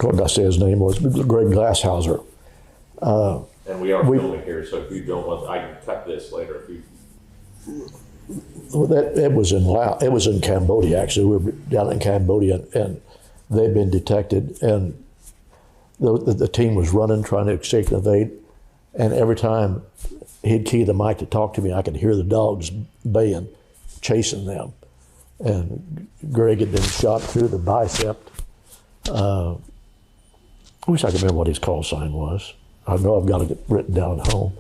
what did I say his name was? Greg Glasshauser. And we are filming here, so if you don't want, I can cut this later if you. It was in Cambodia, actually. We were down in Cambodia, and they'd been detected, and the team was running, trying to escape and evade, and every time he'd key the mic to talk to me, I could hear the dogs baying, chasing them. And Greg had been shot through the bicep. I wish I could remember what his call sign was. I know I've got it written down at home.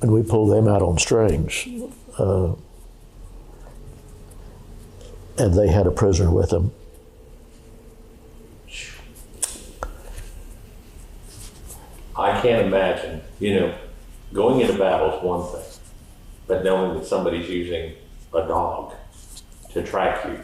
And we pulled them out on strings. And they had a prisoner with them. I can't imagine, going into battle is one thing, but knowing that somebody's using a dog to track you,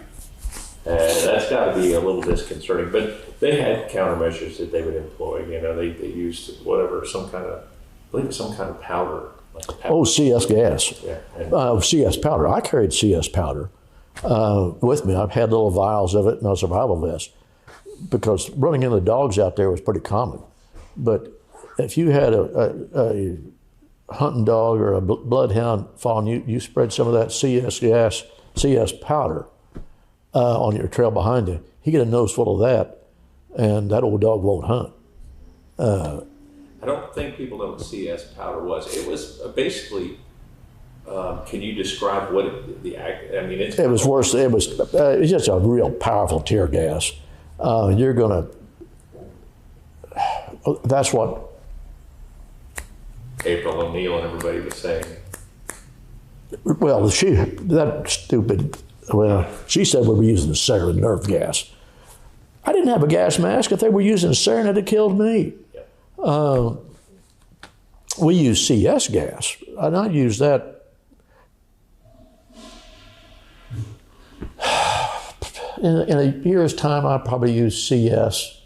that's got to be a little disconcerting. But they had countermeasures that they would employ. They used whatever, some kind of powder. Like powder. CS gas. Yeah. CS powder. I carried CS powder with me. I've had little vials of it in a survival vest because running into dogs out there was pretty common. But if you had a hunting dog or a bloodhound following you, you spread some of that CS powder on your trail behind you. He get a nose full of that, and that old dog won't hunt. I don't think people know what CS powder was. It was basically. Can you describe what it was worse. It was just a real powerful tear gas. That's what April O'Neil and everybody was saying. Well, she said we were using the sarin nerve gas. I didn't have a gas mask. If they were using sarin, it'd have killed me. Yeah. We use CS gas, and I use that. In a year's time, I probably use CS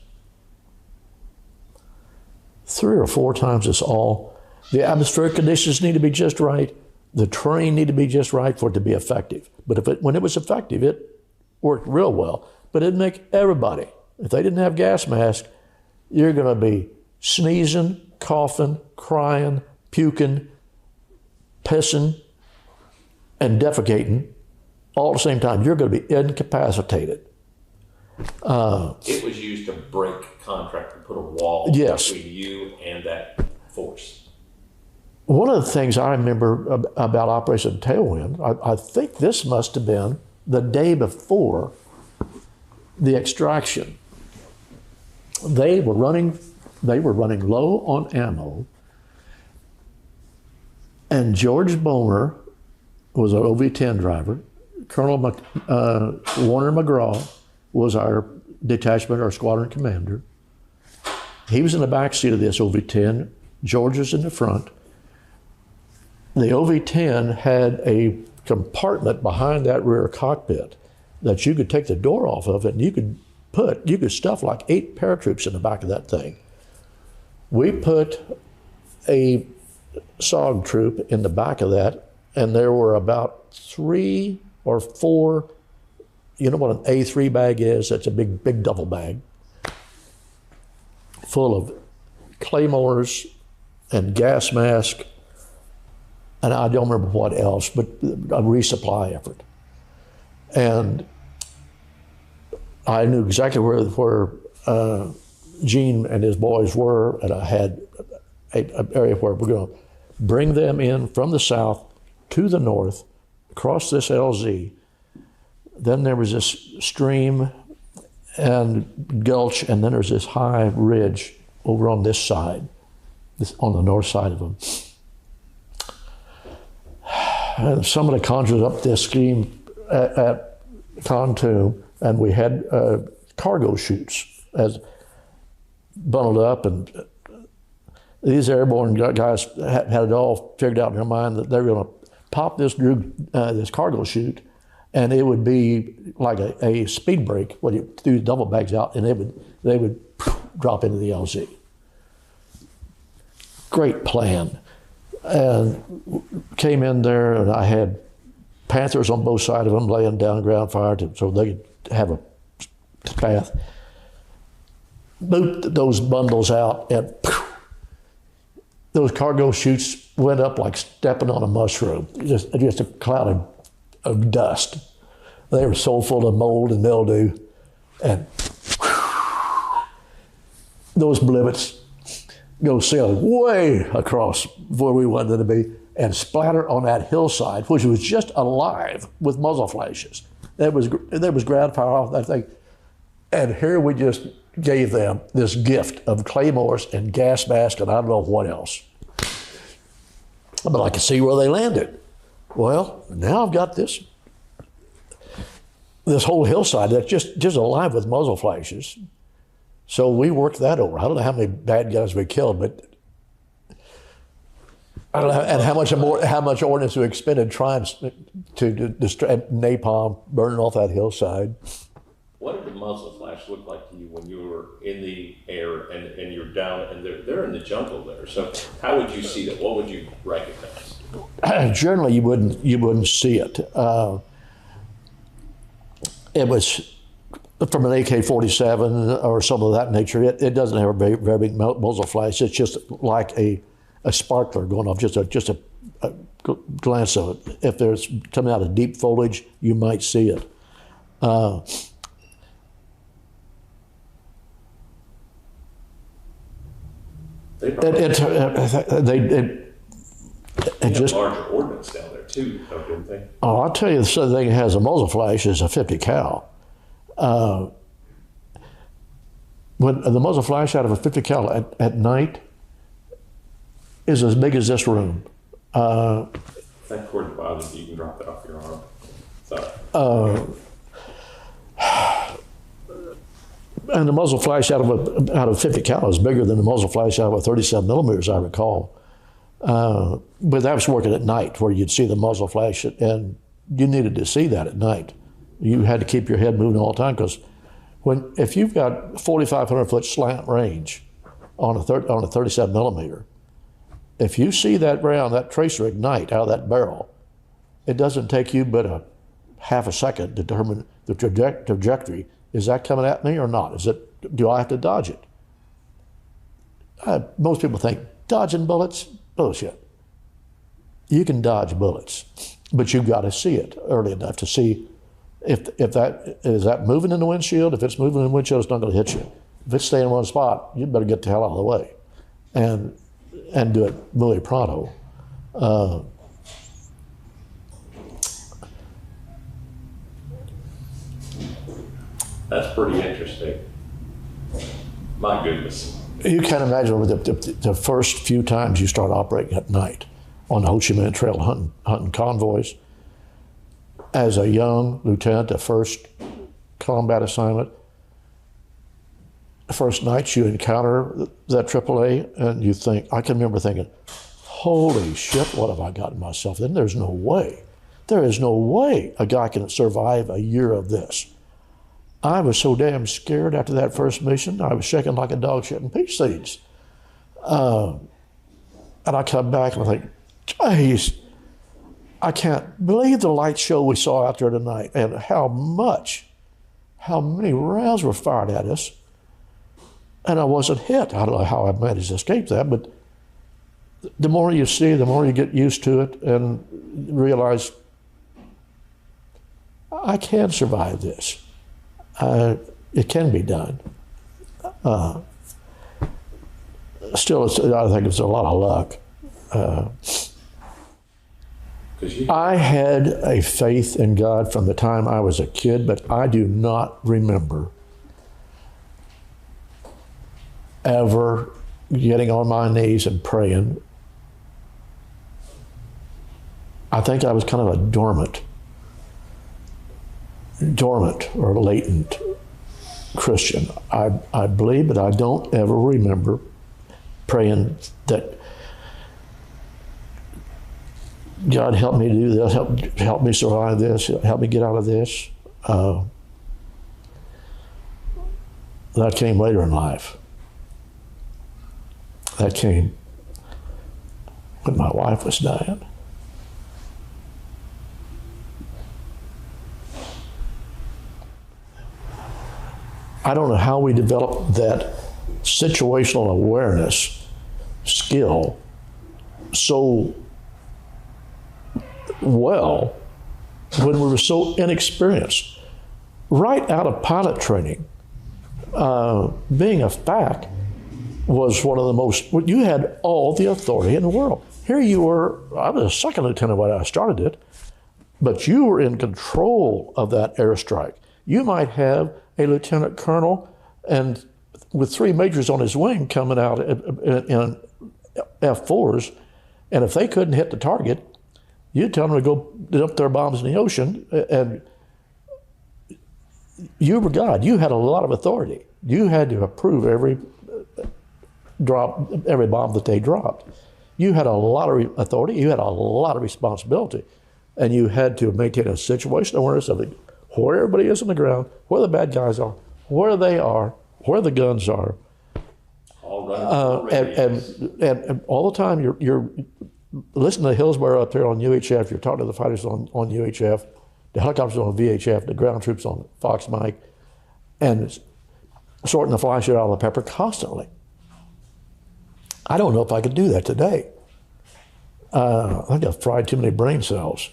3 or 4 times. It's all. The atmospheric conditions need to be just right. The terrain need to be just right for it to be effective. But when it was effective, it worked real well. But it'd make everybody. If they didn't have gas masks, you're going to be sneezing, coughing, crying, puking, pissing, and defecating all at the same time. You're going to be incapacitated. It was used to break contract and put a wall between you and that force. One of the things I remember about Operation Tailwind, I think this must have been the day before the extraction. They were running low on ammo, and George Boner was an OV-10 driver. Colonel Warner McGraw was our detachment or squadron commander. He was in the back seat of this OV-10. George was in the front. The OV-10 had a compartment behind that rear cockpit that you could take the door off of it, and you could stuff like 8 paratroops in the back of that thing. We put a SOG troop in the back of that, and there were about 3 or 4, you know what an A3 bag is? That's a big duffel bag full of claymores and gas mask, and I don't remember what else, but a resupply effort. And I knew exactly where Gene and his boys were, and I had an area where we're going to bring them in from the south to the north, across this LZ. Then there was this stream and gulch, and then there's this high ridge over on this side, on the north side of them. And somebody conjured up this scheme at Khartoum, and we had cargo chutes as bundled up, and these airborne guys had it all figured out in their mind that they were going to pop this cargo chute, and it would be like a speed brake when you threw double bags out, and they would drop into the LZ. Great plan. And came in there, and I had Panthers on both sides of them laying down ground fire so they could have a path. Moved those bundles out, and those cargo chutes went up like stepping on a mushroom. Just a cloud of dust. They were so full of mold and mildew, and those blibbits go sailing way across where we wanted them to be and splatter on that hillside, which was just alive with muzzle flashes. There was ground power off that thing. And here we just gave them this gift of claymores and gas masks and I don't know what else. But I could see where they landed. Well, now I've got this whole hillside that's just alive with muzzle flashes. So we worked that over. I don't know how many bad guys we killed, but I don't know, and how much ordnance we expended trying to destroy napalm, burning off that hillside. What did the muzzle flash look like to you when you were in the air and you're down and they're in the jungle there? So how would you see that? What would you recognize? Generally, you wouldn't see it. It was from an AK-47 or something of that nature. It doesn't have a very big muzzle flash. It's just like a sparkler going off, just a glance of it. If there's coming out of deep foliage, you might see it. They just larger ordnance down there too, though, didn't they? Oh, I'll tell you, the thing that has a muzzle flash is a 50 cal. When the muzzle flash out of a 50 cal at night is as big as this room. That cord bothers you. You can drop that off your arm. Sorry. And the muzzle flash out of 50 cal is bigger than the muzzle flash out of a 37 millimeters, I recall. But that was working at night where you'd see the muzzle flash, and you needed to see that at night. You had to keep your head moving all the time because if you've got 4,500 foot slant range on a 37 millimeter, if you see that round, that tracer ignite out of that barrel, it doesn't take you but a half a second to determine the trajectory. Is that coming at me or not? Do I have to dodge it? Most people think dodging bullets, bullshit. You can dodge bullets, but you've got to see it early enough to see if that is moving in the windshield. If it's moving in the windshield, it's not going to hit you. If it's staying in one spot, you better get the hell out of the way, and do it really pronto. That's pretty interesting. My goodness. You can't imagine the first few times you start operating at night on the Ho Chi Minh Trail hunting convoys. As a young lieutenant, the first combat assignment, the first night you encounter that AAA and you think, I can remember thinking, holy shit, what have I gotten myself in? There is no way a guy can survive a year of this. I was so damn scared after that first mission, I was shaking like a dog shitting peach seeds. And I come back and I think, geez, I can't believe the light show we saw out there tonight and how many rounds were fired at us. And I wasn't hit. I don't know how I managed to escape that, but the more you see, the more you get used to it and realize, I can survive this. It can be done. Still, I think it's a lot of luck. I had a faith in God from the time I was a kid, but I do not remember ever getting on my knees and praying. I think I was kind of a dormant or latent Christian. I believe, but I don't ever remember praying that God help me do this, help me survive this, help me get out of this. That came later in life. That came when my wife was dying. I don't know how we developed that situational awareness skill so well when we were so inexperienced. Right out of pilot training, being a FAC was one of the most, you had all the authority in the world. Here you were, I was a second lieutenant when I started it, but you were in control of that airstrike. You might have a lieutenant colonel and with 3 majors on his wing coming out in F4s, and if they couldn't hit the target, you'd tell them to go dump their bombs in the ocean, and you were God. You had a lot of authority. You had to approve every bomb that they dropped. You had a lot of authority. You had a lot of responsibility, and you had to maintain a situational awareness of where everybody is on the ground, where the bad guys are, where they are, where the guns are, and all the time you're listening to Hillsborough up there on UHF. You're talking to the fighters on UHF, the helicopters on VHF, the ground troops on Fox Mike, and sorting the fly shit out of the pepper constantly. I don't know if I could do that today. I think I've fried too many brain cells.